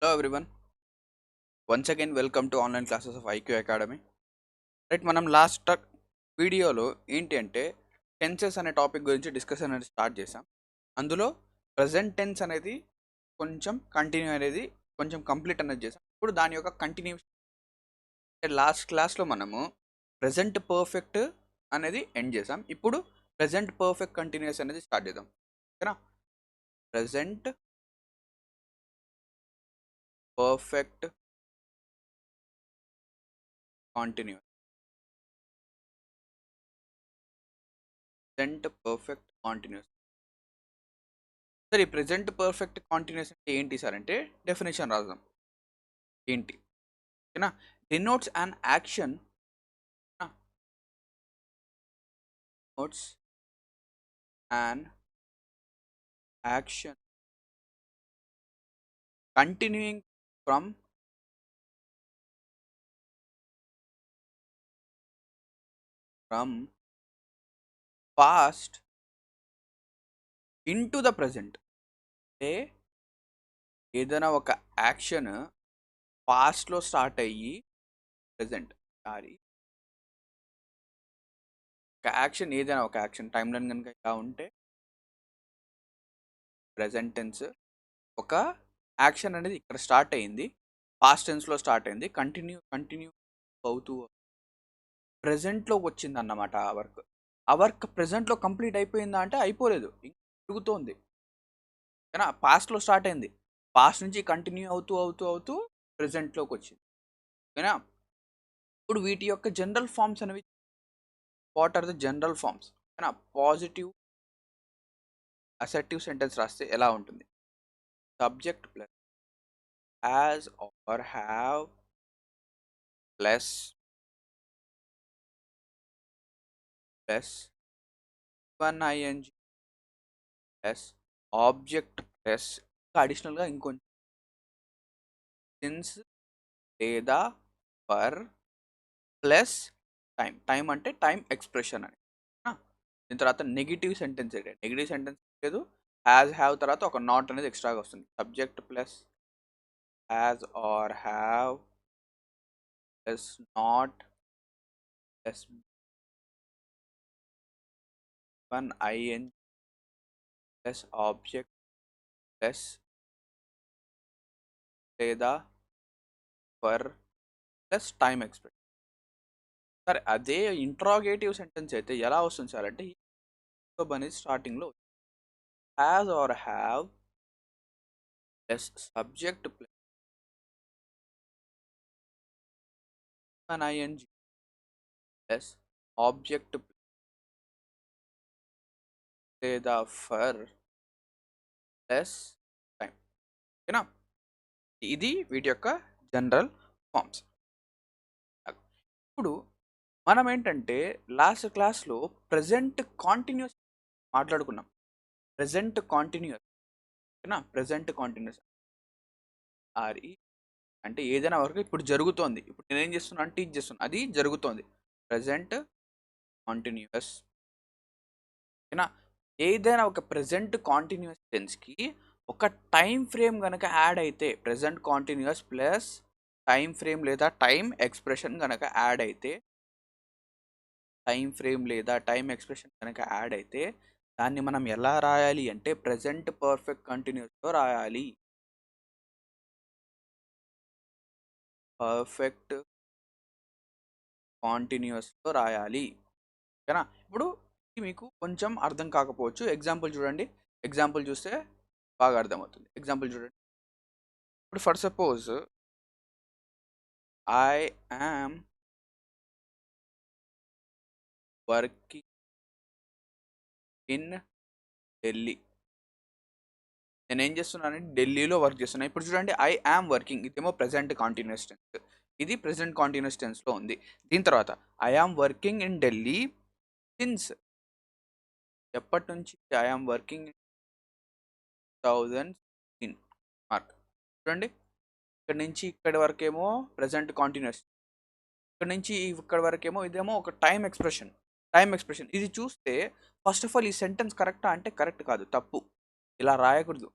Hello everyone. Once again welcome to online classes of IQ Academy. Right మనం last వీడియోలో ఏంటి అంటే tenses అనే టాపిక్ గురించి డిస్కషన్ అనేది స్టార్ట్ చేసాం. అందులో ప్రజెంట్ టెన్స్ అనేది కొంచెం కంటిన్యూ అనేది కొంచెం కంప్లీట్ అనేది చేసాం. ఇప్పుడు దాని యొక్క కంటిన్యూషన్ లాస్ట్ క్లాస్లో మనము ప్రజెంట్ పర్ఫెక్ట్ అనేది ఎండ్ చేసాం. ఇప్పుడు ప్రజెంట్ పర్ఫెక్ట్ కంటిన్యూస్ అనేది స్టార్ట్ చేద్దాం. ఓకేనా? Present perfect continuous present perfect continuous. Sir ఈ ప్రెజెంట్ పర్ఫెక్ట్ కాంటిన్యూస్ అంటే ఏంటి సార్ అంటే డెఫినేషన్ రాద్దాం. ఏంటి ఓకేనా? Denotes an action notes an action continuing from past into the present. అంటే ఏదైనా ఒక యాక్షన్ పాస్ట్లో స్టార్ట్ అయ్యి ప్రజెంట్ సారీ ఒక యాక్షన్ ఏదైనా ఒక యాక్షన్ టైం లైన్ కనుక ఇలా ఉంటే ప్రజెంట్ టెన్స్ ఒక యాక్షన్ అనేది ఇక్కడ స్టార్ట్ అయ్యింది, పాస్ట్ టెన్స్లో స్టార్ట్ అయింది, కంటిన్యూ అవుతూ ప్రెజెంట్లోకి వచ్చింది అన్నమాట. ఆ వర్క్ ప్రెజెంట్లో కంప్లీట్ అయిపోయిందా అంటే అయిపోలేదు, ఇంకా జరుగుతోంది. కానీ పాస్ట్లో స్టార్ట్ అయింది, పాస్ట్ నుంచి కంటిన్యూ అవుతూ ప్రెజెంట్లోకి వచ్చింది. ఓకేనా? ఇప్పుడు వీటి యొక్క జనరల్ ఫార్మ్స్ అనేవి what are the general forms? ఓకేనా? పాజిటివ్ అసర్టివ్ సెంటెన్స్ రాస్తే ఎలా ఉంటుంది? Subject plus has or have plus one ING plus object plus అడిషనల్గా ఇంకొంచెం సిన్స్ లేదా ఫర్ ప్లస్ టైం అంటే టైం ఎక్స్ప్రెషన్ అని. దీని తర్వాత నెగిటివ్ సెంటెన్స్ ఏంటి? నెగిటివ్ సెంటెన్స్ లేదు, హ్యాజ్ హ్యావ్ తర్వాత ఒక నాట్ అనేది ఎక్స్ట్రాగా వస్తుంది. Subject plus has or have plus not plus one IN plus object plus లేదా ఫర్ ప్లస్ టైం ఎక్స్ప్రెషన్. సరే అదే ఇంట్రాగేటివ్ సెంటెన్స్ అయితే ఎలా వస్తుంది సార్ అంటే అనేది స్టార్టింగ్లో has or have plus subject plus ING plus object లేదా ఫర్ ప్లస్ టైం. ఓకేనా? ఇది వీటి యొక్క జనరల్ ఫార్మ్స్. ఇప్పుడు మనం ఏంటంటే లాస్ట్ క్లాస్లో ప్రజెంట్ కాంటిన్యూస్ మాట్లాడుకున్నాం. ప్రజెంట్ కాంటిన్యూస్ ఓకేనా? ప్రజెంట్ కాంటిన్యూస్ ఆర్ఈ అంటే ఏదైనా వర్క్ ఇప్పుడు జరుగుతోంది, ఇప్పుడు నేనేం చేస్తున్నాను టీచ్ చేస్తున్నాను, అది జరుగుతోంది. ప్రజెంట్ కాంటిన్యూస్ ఓకేనా? ఏదైనా ఒక ప్రజెంట్ కాంటిన్యూస్ టెన్స్కి ఒక టైం ఫ్రేమ్ కనుక యాడ్ అయితే, present continuous plus time frame లేదా టైం ఎక్స్ప్రెషన్ కనుక యాడ్ అయితే, టైం ఫ్రేమ్ లేదా టైం ఎక్స్ప్రెషన్ కనుక యాడ్ అయితే దాన్ని మనం ఎలా రాయాలి అంటే ప్రజెంట్ పర్ఫెక్ట్ కంటిన్యూస్లో రాయాలి. పర్ఫెక్ట్ కాంటిన్యూస్లో రాయాలి. ఓకేనా? ఇప్పుడు మీకు కొంచెం అర్థం కాకపోవచ్చు, ఎగ్జాంపుల్ చూడండి. ఎగ్జాంపుల్ చూస్తే బాగా అర్థమవుతుంది. ఎగ్జాంపుల్ చూడండి. ఇప్పుడు for suppose I yam working in Delhi. నేను ఏం చేస్తున్నానంటే ఢిల్లీలో వర్క్ చేస్తున్నాను. ఇప్పుడు చూడండి ఐ యామ్ వర్కింగ్, ఇదేమో ప్రెజెంట్ కాంటిన్యూస్ టెన్స్, ఇది ప్రెజెంట్ కాంటిన్యూస్ టెన్స్లో ఉంది. దీని తర్వాత I am working in Delhi since, ఎప్పటి నుంచి? I am working 2016 mark. చూడండి ఇక్కడ నుంచి ఇక్కడి వరకేమో ప్రెజెంట్ కాంటిన్యూస్, ఇక్కడ నుంచి ఇక్కడ వరకేమో ఇదేమో ఒక టైం ఎక్స్ప్రెషన్. ఇది చూస్తే ఫస్ట్ ఆఫ్ ఆల్ ఈ సెంటెన్స్ కరెక్టా అంటే కరెక్ట్ కాదు, తప్పు. ఇలా రాయకూడదు.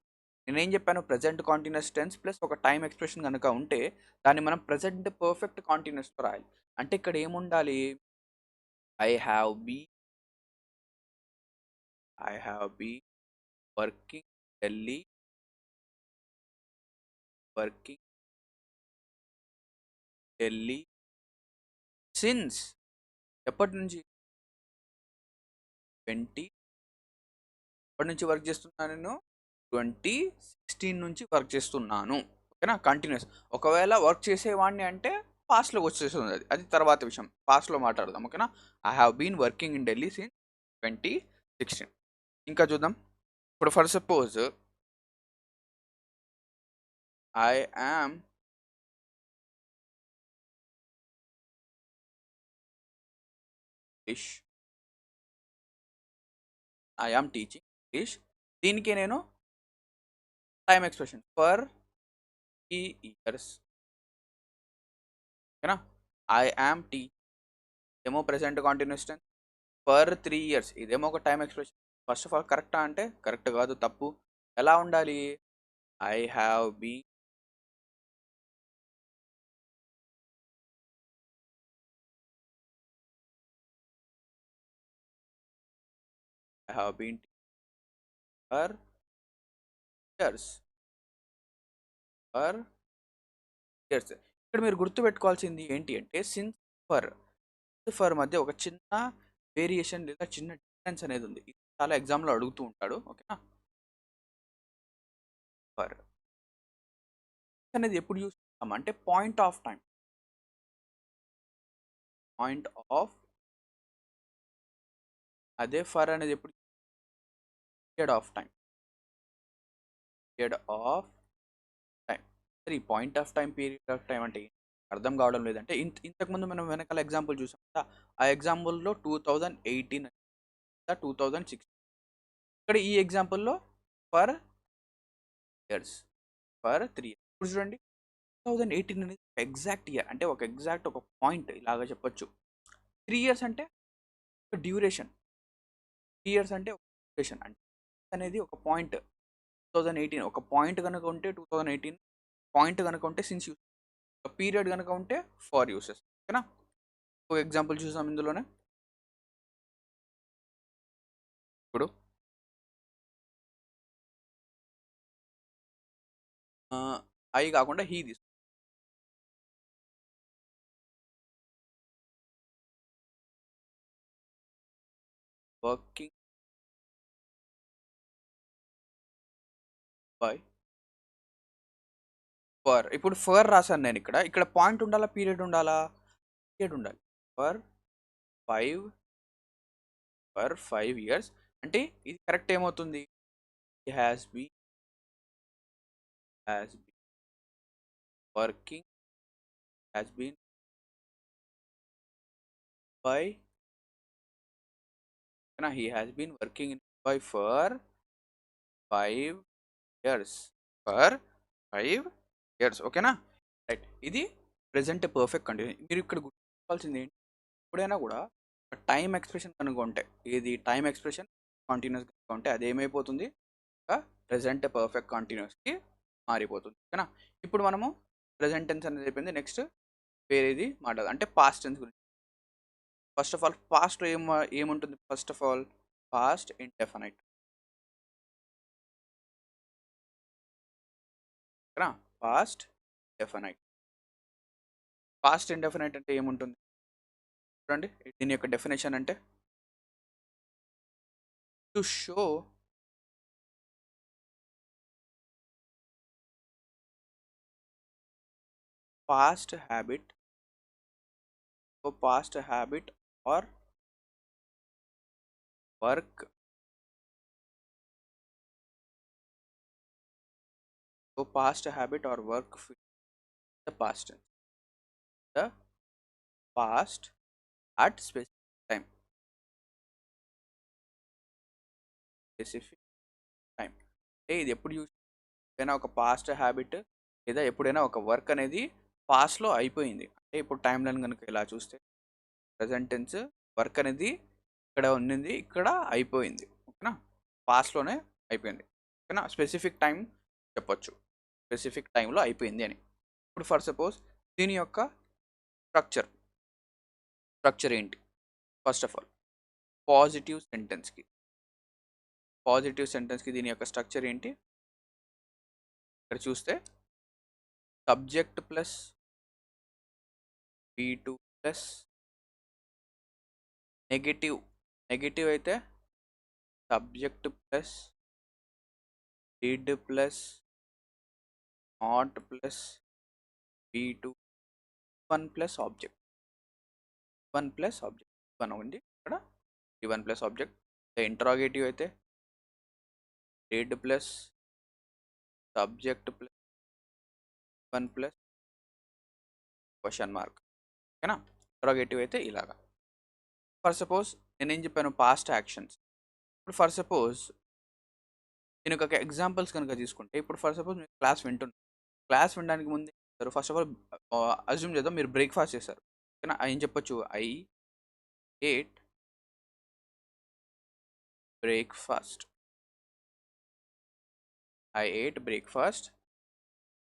నేనేం చెప్పాను, ప్రెజెంట్ కాంటిన్యూస్ టెన్స్ ప్లస్ ఒక టైం ఎక్స్ప్రెషన్ కనుక ఉంటే దాన్ని మనం ప్రెజెంట్ పర్ఫెక్ట్ కాంటిన్యూస్తో రాయాలి. అంటే ఇక్కడ ఏముండాలి, I have be I have be working Delhi working Delhi since ఎప్పటి నుంచి 20 ఎప్పటి నుంచి వర్క్ చేస్తున్నాను నేను 2016 నుంచి వర్క్ చేస్తున్నాను. ఓకేనా, కంటిన్యూస్. ఒకవేళ వర్క్ చేసేవాడిని అంటే పాస్ట్లోకి వచ్చేస్తుంది, అది తర్వాత విషయం, పాస్ట్లో మాట్లాడదాం. ఓకేనా, I have been working in Delhi since 2016. ఇంకా చూద్దాం. ఇప్పుడు for suppose I am English I am teaching English. దీనికి నేను టైం ఎక్స్ప్రెషన్ ఫర్ 3 ఇయర్స్. ఓకేనా, ఐ యామ్ టీ ఏమో present continuous tense, for 3 years ఇదేమో ఒక time expression. First of all కరెక్టా అంటే కరెక్ట్ కాదు, తప్పు. ఎలా ఉండాలి, I have be I have been for years for years. ఇక్కడ మీరు గుర్తుపెట్టుకోవాల్సింది ఏంటి అంటే సిన్స్ ఫర్ ఫర్ మధ్య ఒక చిన్న వేరియేషన్ లేదా చిన్న డిఫరెన్స్ అనేది ఉంది. ఇది చాలా ఎగ్జామ్లో అడుగుతూ ఉంటాడు. ఓకేనా, ఫర్ అనేది ఎప్పుడు యూస్ చేస్తాం అంటే point of time, point of. అదే ఫర్ అనేది ఎప్పుడు period of time, period of time. సరే, ఈ point of time period of time అంటే అర్థం కావడం లేదంటే ఇంతకుముందు మనం వెనకాల ఎగ్జాంపుల్ చూసాం కదా, ఆ ఎగ్జాంపుల్లో 2018 2016. ఇక్కడ ఈ ఎగ్జాంపుల్లో ఫర్ ఇయర్స్ ఫర్ 3 ఇయర్స్. ఇప్పుడు చూడండి, 2018 అనేది ఎగ్జాక్ట్ ఇయర్, అంటే ఒక ఎగ్జాక్ట్ ఒక పాయింట్ ఇలాగా చెప్పొచ్చు. 3 ఇయర్స్ అంటే ఒక డ్యూరేషన్, 3 ఇయర్స్ అంటే ఒక డ్యూరేషన్ అంటే అనేది ఒక పాయింట్. 2018 ఒక పాయింట్ కనుక ఉంటే 2018 పాయింట్ కనుక ఉంటే సిన్స్ యూస్, ఒక పీరియడ్ కనుక ఉంటే ఫర్ యూసెస్. ఓకేనా, ఒక ఎగ్జాంపుల్ చూసాం ఇందులోనే. ఇప్పుడు ఐ కాకుండా హీ తీసుకు, వర్కింగ్ బై ఫర్. ఇప్పుడు ఫర్ రాశాను నేను, ఇక్కడ ఇక్కడ పాయింట్ ఉండాలా పీరియడ్ ఉండాలా, పీరియడ్ ఉండాలి. ఫర్ 5 ఇయర్స్ అంటే ఇది కరెక్ట్ ఏమవుతుంది, has be has be working has been by, he has been working in Mumbai for 5 years, for 5 years. ఓకేనా, రైట్. ఇది ప్రెసెంట్ పర్ఫెక్ట్ కంటిన్యూస్. మీరు ఇక్కడ గుర్తుకోవాల్సింది ఏంటి, ఎప్పుడైనా కూడా టైం ఎక్స్ప్రెషన్ కనుక ఉంటే, ఏది టైం ఎక్స్ప్రెషన్ కంటిన్యూస్ కనుక ఉంటే అది ఏమైపోతుంది, ప్రెసెంట్ పర్ఫెక్ట్ కంటిన్యూస్కి మారిపోతుంది. ఓకేనా, ఇప్పుడు మనము ప్రెసెంట్ టెన్స్ అనేది అయిపోయింది. నెక్స్ట్ వేరేది మాట్లాడదు, అంటే పాస్ట్ టెన్స్ గురించి. ఫస్ట్ ఆఫ్ ఆల్ పాస్ట్ ఏముంటుంది, first of all past indefinite. ఓకేనా, పాస్ట్ డెఫినైట్. పాస్ట్ ఇండెఫినైట్ అంటే ఏముంటుంది చూడండి, దీని యొక్క డెఫినేషన్ అంటే to show past habit, so past habit or work, so past habit or work fit the past tense, the past at specific time, specific time. అంటే ఇది ఎప్పుడు యూజ్, ఎప్పుడైనా ఒక పాస్ట్ హ్యాబిట్ లేదా ఎప్పుడైనా ఒక వర్క్ అనేది పాస్ట్లో అయిపోయింది అంటే, ఇప్పుడు టైం లైన్ కనుక ఇలా చూస్తే ప్రజెంట్ టెన్స్ వర్క్ అనేది ఇక్కడ ఉన్నది, ఇక్కడ అయిపోయింది. ఓకేనా, పాస్ట్లోనే అయిపోయింది. ఓకేనా, స్పెసిఫిక్ టైం చెప్పొచ్చు స్పెసిఫిక్ టైంలో అయిపోయింది అని. ఇప్పుడు ఫర్ సపోజ్ దీని యొక్క స్ట్రక్చర్ స్ట్రక్చర్ ఏంటి? ఫస్ట్ ఆఫ్ ఆల్ పాజిటివ్ సెంటెన్స్కి దీని యొక్క స్ట్రక్చర్ ఏంటి? ఇక్కడ చూస్తే subject plus V2 plus negative అయితే subject plus did plus not plus V2 one plus object one ఉంది ఇక్కడ వన్ ప్లస్ ఆబ్జెక్ట్. ఇంటరాగేటివ్ అయితే did plus subject plus one plus question mark. ఓకేనా? ఇంటరాగేటివ్ అయితే ఇలాగా. ఫర్ సపోజ్ నేనేం చెప్పాను, past actions. ఇప్పుడు ఫర్ సపోజ్ నేను ఒక ఎగ్జాంపుల్స్ కనుక తీసుకుంటే, ఇప్పుడు ఫర్ సపోజ్ మీరు క్లాస్ వినడానికి ముందు ఫస్ట్ ఆఫ్ ఆల్ అజ్యూమ్ చేద్దాం మీరు బ్రేక్ఫాస్ట్ చేశారు. ఓకేనా? ఏం చెప్పొచ్చు, I ate breakfast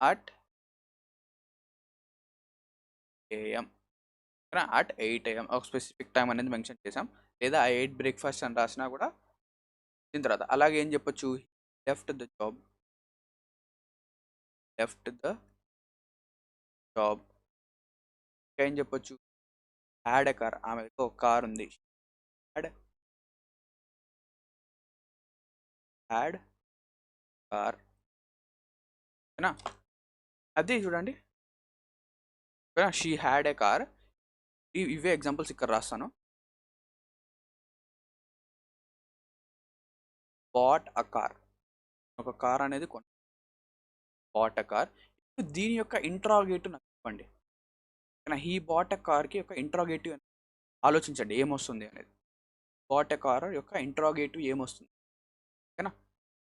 at AM. At 8 AM ఒక స్పెసిఫిక్ టైం అనేది మెన్షన్ చేసాం. లేదా ఐ ఎయిట్ బ్రేక్ఫాస్ట్ అని రాసినా కూడా దీని తర్వాత అలాగే ఏం చెప్పొచ్చు, లెఫ్ట్ ద జాబ్. ఏం చెప్పొచ్చు, హ్యాడ్ ఎ కార్. ఆమెకు ఒక కార్ ఉంది. Had car. ఓకేనా? అదే చూడండి, ఓకేనా, షీ హ్యాడ్ ఏ కార్. ఇవే ఎగ్జాంపుల్స్ ఇక్కడ రాస్తాను. బాట్ అ కార్, ఒక కార్ అనేది బాట్ అ కార్. ఇప్పుడు దీని యొక్క ఇంట్రాగేటివ్ నాకు చెప్పండి. హీ బాట్ అ కార్కి యొక్క ఇంట్రాగేటివ్ ఆలోచించండి ఏమొస్తుంది అనేది. బాట్ ఎ కార్ యొక్క ఇంట్రాగేటివ్ ఏమొస్తుంది? ఓకేనా?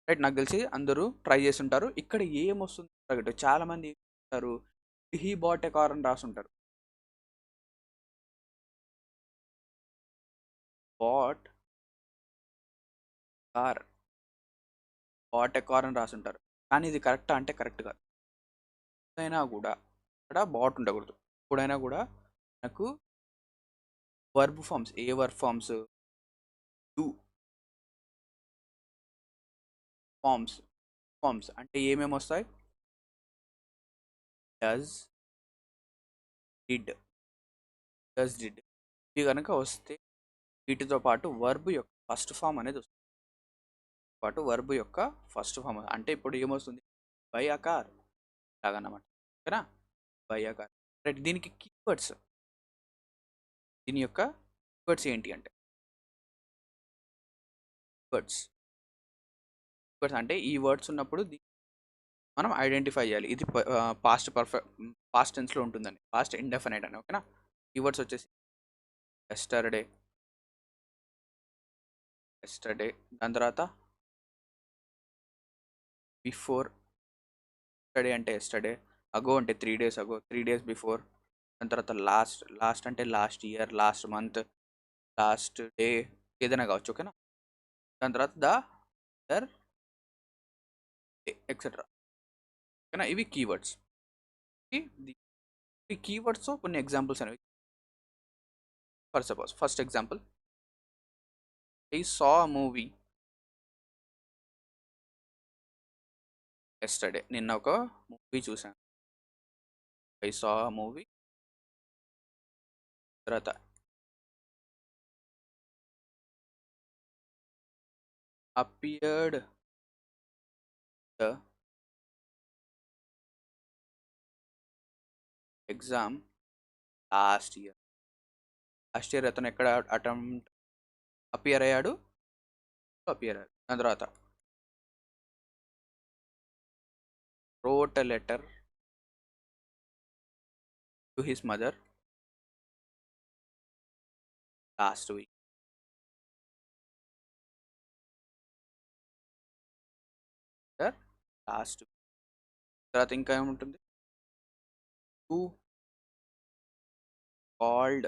రైట్, నాకు తెలిసి అందరూ ట్రై చేస్తుంటారు. ఇక్కడ ఏమొస్తుంది ఇంట్రాగేటివ్? చాలా మంది ఏం చేస్తారు, హీ బాట్ ఎ కార్ అని రాసుంటారు. బాట్ కార్ అని రాసుంటారు. కానీ ఇది కరెక్టా అంటే కరెక్ట్ కాదు. ఎప్పుడైనా కూడా ఇక్కడ బాట్ ఉండకూడదు. ఎప్పుడైనా కూడా నాకు verb forms, A verb forms, do forms అంటే ఏమేమి వస్తాయి? డస్, డిడ్ ఇవి కనుక వస్తే వీటితో పాటు వర్బ్ యొక్క ఫస్ట్ ఫామ్ అనేది వస్తుంది. అంటే ఇప్పుడు ఏమొస్తుంది, బై అ కార్ లాగన్నమాట. ఓకేనా? By a car. రైట్, దీనికి కీవర్డ్స్, దీని యొక్క కీవర్డ్స్ ఏంటి అంటే, వర్డ్స్ అంటే ఈ వర్డ్స్ ఉన్నప్పుడు మనం ఐడెంటిఫై చేయాలి. ఇది పాస్ట్ టెన్స్లో ఉంటుందని, పాస్ట్ ఇండెఫినైట్ అని. ఓకేనా? కీవర్డ్స్ వచ్చేసి ఎస్టర్డే, దాని తర్వాత బిఫోర్. అంటే ఎస్టర్డే, అగో అంటే 3 days అగో, 3 days బిఫోర్. దాని తర్వాత లాస్ట్ అంటే last year, last month, last day, ఏదైనా కావచ్చు. ఓకేనా? దాని తర్వాత ద అదర్ డే ఎక్సెట్రా. ఓకేనా? ఇవి కీవర్డ్స్. ఈ కీవర్డ్స్ కొన్ని ఎగ్జాంపుల్స్ అనేవి. For suppose first example, I saw a movie yesterday. నిన్న ఒక మూవీ చూశాను. I saw a movie. తర్వాత appeared the exam last year అతను ఎక్కడ అపియర్ అయ్యాడు. దాని తర్వాత wrote a letter to his mother last week. తర్వాత ఇంకా ఏముంటుంది, who called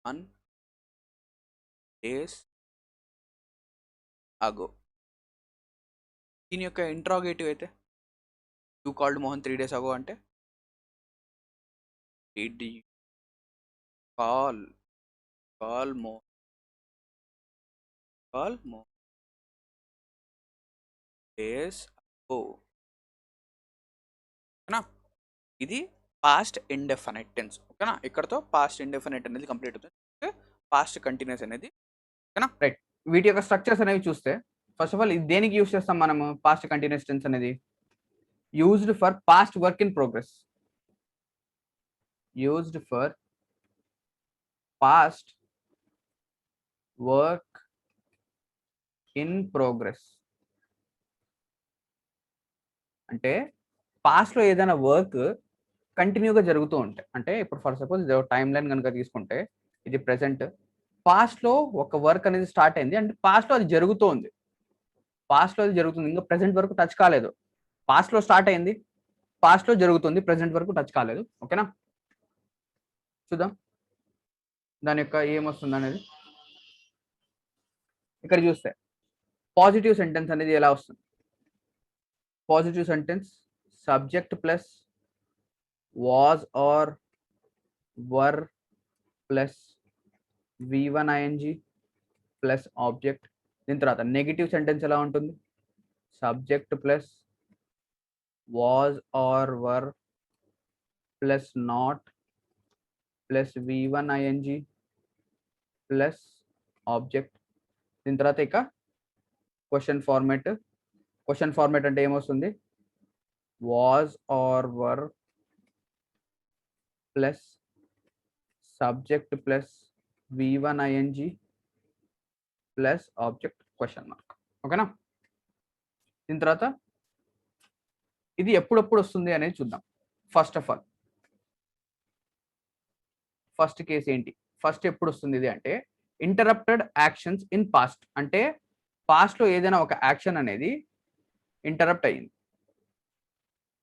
on days ago. దీని యొక్క ఇంట్రాగేటివ్ అయితే you called Mohan 3 days ago అంటే did you call call Mohan call Mohan days అగో. ఓకేనా, ఇది పాస్ట్ ఇండెఫినైట్ టెన్స్. ఓకేనా, ఇక్కడతో పాస్ట్ ఇండెఫినైట్ అనేది కంప్లీట్ అవుతుంది. పాస్ట్ కంటిన్యూస్ అనేది. ఓకేనా, రైట్. వీటి యొక్క స్ట్రక్చర్స్ అనేవి చూస్తే ఫస్ట్ ఆఫ్ ఆల్ ఇది దేనికి యూజ్ చేస్తాం మనము? పాస్ట్ కంటిన్యూస్ టెన్స్ అనేది used for past work in progress. Used for past work in progress అంటే పాస్ట్లో ఏదైనా వర్క్ కంటిన్యూగా జరుగుతూ ఉంటాయి. అంటే ఇప్పుడు ఫర్ సపోజ్ టైం లైన్ కనుక తీసుకుంటే ఇది ప్రెసెంట్, పాస్ట్లో ఒక వర్క్ అనేది స్టార్ట్ అయింది అంటే పాస్ట్లో అది జరుగుతోంది, పాస్ట్లో అది జరుగుతుంది, ఇంకా ప్రెసెంట్ వరకు టచ్ కాలేదు. పాస్ట్లో స్టార్ట్ అయింది, పాస్ట్లో జరుగుతుంది, ప్రెసెంట్ వరకు టచ్ కాలేదు. ఓకేనా, చూద్దాం దాని యొక్క ఏమొస్తుంది అనేది. ఇక్కడ చూస్తే పాజిటివ్ సెంటెన్స్ అనేది ఎలా వస్తుంది? Positive sentence subject plus was or were plus V1 ing plus object. దీని తర్వాత నెగిటివ్ సెంటెన్స్ ఎలా ఉంటుంది? Subject plus was or were plus not plus V1 ing plus object. దీని తర్వాత ఇక క్వశ్చన్ ఫార్మేట్. క్వశ్చన్ ఫార్మేట్ అంటే ఏమొస్తుంది? Was or were plus subject plus V1 ing plus object question mark. ఓకేనా, దీని తర్వాత ఇది ఎప్పుడెప్పుడు వస్తుంది అనేది చూద్దాం. First of all first case ఏంటి? ఫస్ట్ ఎప్పుడు వస్తుంది ఇది అంటే ఇంటరప్టెడ్ యాక్షన్స్ ఇన్ పాస్ట్. అంటే పాస్ట్ లో ఏదైనా ఒక యాక్షన్ అనేది ఇంటరప్ట్ అయ్యింది.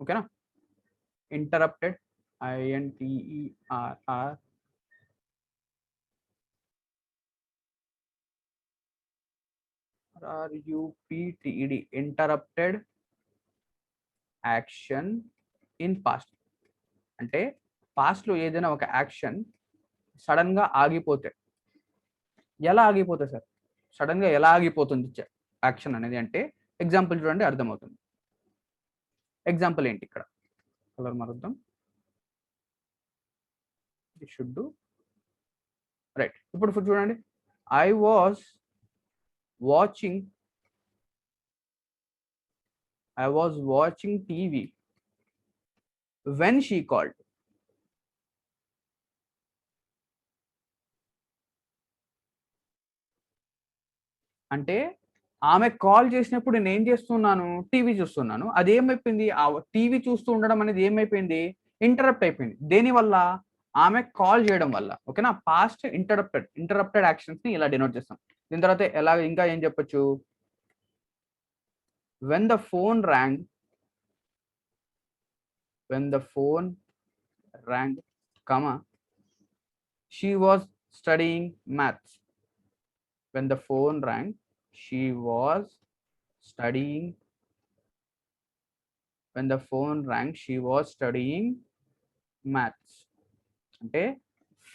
ఓకేనా, interrupted INTERR RUPTED interrupted action in past అంటే పాస్ట్ లో ఏదైనా ఒక యాక్షన్ సడన్ గా ఆగిపోతే. ఎలా ఆగిపోతుంది సార్? సడన్ గా ఎలా ఆగిపోతుంది యాక్షన్ అనేది అంటే ఎగ్జాంపుల్ చూడండి, అర్థమవుతుంది. ఎగ్జాంపుల్ ఏంటి? ఇక్కడ కలర్ మారుద్దాం. Should do right. ఇప్పుడు చూడండి, I was watching TV when she called. అంటే ఆమె కాల్ చేసినప్పుడు నేను ఏం చేస్తున్నాను? టీవీ చూస్తున్నాను. అదేమైపోయింది? ఆ టీవీ చూస్తూ ఉండడం అనేది ఏమైపోయింది? ఇంటరప్ట్ అయిపోయింది. దేనివల్ల? ఆమె కాల్ చేయడం వల్ల. ఓకేనా, పాస్ట్ ఇంటరప్టెడ్ యాక్షన్స్ ని ఇలా డినోట్ చేస్తాం. దీని తర్వాత ఎలా ఇంకా ఏం చెప్పొచ్చు? when the phone rang comma she was studying maths. When the phone rang she was studying maths. అంటే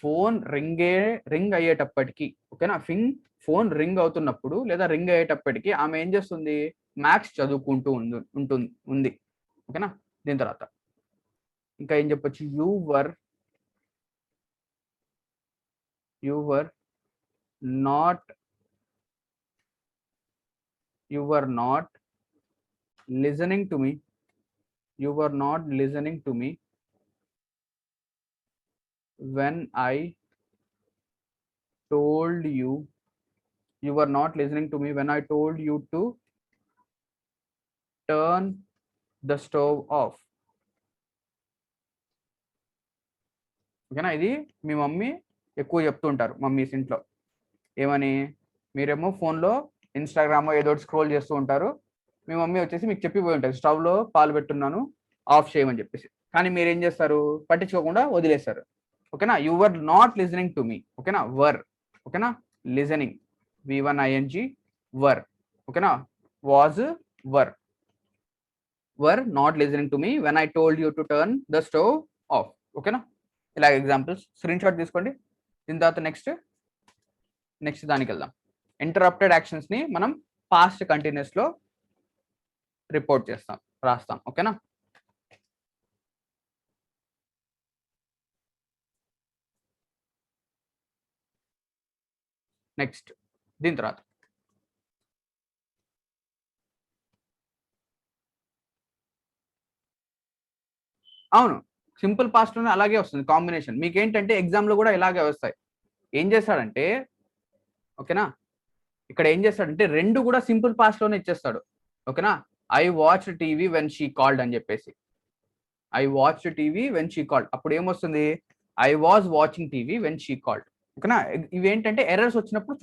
ఫోన్ రింగ్ అయ్యేటప్పటికి, ఓకేనా, ఫోన్ రింగ్ అవుతున్నప్పుడు లేదా రింగ్ అయ్యేటప్పటికి ఆమె ఏం చేస్తుంది? మ్యాథ్స్ చదువుకుంటూ ఉంది. ఓకేనా, దీని తర్వాత ఇంకా ఏం చెప్పొచ్చు? You were not listening to me. You were not listening to me when I told you. You were not listening to me when I told you to turn the stove off. ఓకేనా, ఇది మీ mummy ఎక్కువ చెప్తుంటారు. Mummies ఇంట్లో ఏమని? మీరేమో ఫోన్లో Instagram ఏదో scroll చేస్తూ ఉంటారు, మీ మమ్మీ వచ్చేసి మీకు చెప్పిపోయి ఉంటుంది, స్టవ్లో పాలు పెట్టున్నాను ఆఫ్ చేయమని చెప్పేసి. కానీ మీరు ఏం చేస్తారు? పట్టించుకోకుండా వదిలేస్తారు. ఓకేనా, you were not listening to me. ఓకేనా, వర్. ఓకేనా, లిజనింగ్ V1 ing వర్. ఓకేనా, was were. were not listening to me when I told you to turn the stove off. ఓకేనా, ఇలా ఎగ్జాంపుల్స్ స్క్రీన్ షాట్ తీసుకోండి. దీని తర్వాత నెక్స్ట్ దానికి వెళ్దాం. ఇంటరప్టెడ్ యాక్షన్స్ ని మనం పాస్ట్ కంటిన్యూస్ లో రిపోర్ట్ చేస్తాం, రాస్తాం. ఓకేనా, నెక్స్ట్ దీని తర్వాత అవును, సింపుల్ పాస్ట్ లోనే అలాగే వస్తుంది కాంబినేషన్. మీకు ఏంటంటే ఎగ్జామ్ లో కూడా ఇలాగే వస్తాయి. ఏం చేస్తాడంటే, ఓకేనా, ఇక్కడ ఏం చేస్తాడంటే రెండు కూడా సింపుల్ పాస్ట్ లోనే ఇచ్చేస్తాడు. ఓకేనా, I watch TV when she called అని చెప్పేసి, I watch TV when she called. అప్పుడు ఏమొస్తుంది, I was watching TV when she called. ఓకేనా, ఇవేంటంటే ఎర్రర్స్ వచ్చినప్పుడు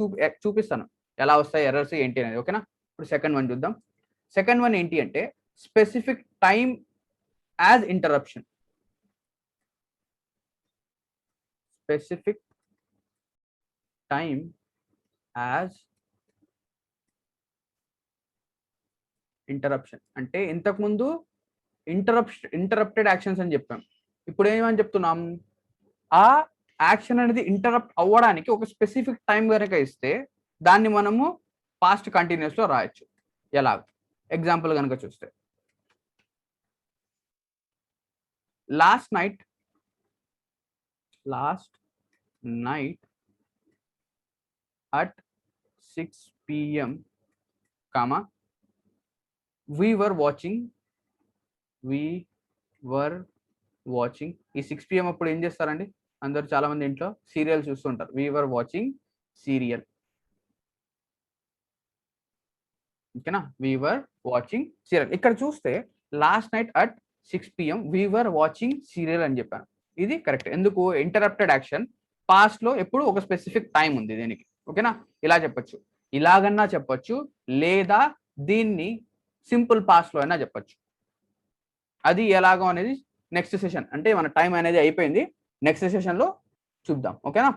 చూపిస్తాను ఎలా వస్తాయి ఎర్రర్స్ ఏంటి అనేది. ఓకేనా, ఇప్పుడు సెకండ్ వన్ చూద్దాం. సెకండ్ వన్ ఏంటి అంటే specific time as interruption. Specific time as interruption అంటే ఇంతకుముందు ఇంటరప్టెడ్ యాక్షన్స్ అని చెప్పాం. ఇప్పుడు ఏమని చెప్తున్నాం, ఆ యాక్షన్ అనేది ఇంటరప్ట్ అవ్వడానికి ఒక స్పెసిఫిక్ టైం కనుక ఇస్తే దాన్ని మనము పాస్ట్ కంటిన్యూస్ లో రాయొచ్చు. ఎలా, ఎగ్జాంపుల్ కనుక చూస్తే, last night at 6 PM, we were watching. ఈ 6 PM అప్పుడు ఏం చేస్తారండి అందరు, చాలా మంది ఇంట్లో సీరియల్ చూస్తుంటారు. we were watching serial. ఓకేనా, we were watching సీరియల్. ఇక్కడ చూస్తే last night at 6 PM we were watching serial అని చెప్పాను. ఇది కరెక్ట్. ఎందుకు, ఇంటరప్టెడ్ యాక్షన్ పాస్ట్ లో ఎప్పుడు ఒక స్పెసిఫిక్ టైం ఉంది దీనికి. ఓకేనా, ఇలా చెప్పొచ్చు, ఇలాగన్నా చెప్పొచ్చు, లేదా దీన్ని సింపుల్ పాస్ట్ లో అయినా చెప్పొచ్చు. అది ఎలాగో అనేది నెక్స్ట్ సెషన్, అంటే మన టైం అనేది అయిపోయింది, నెక్స్ట్ సెషన్ లో చూద్దాం. ఓకేనా.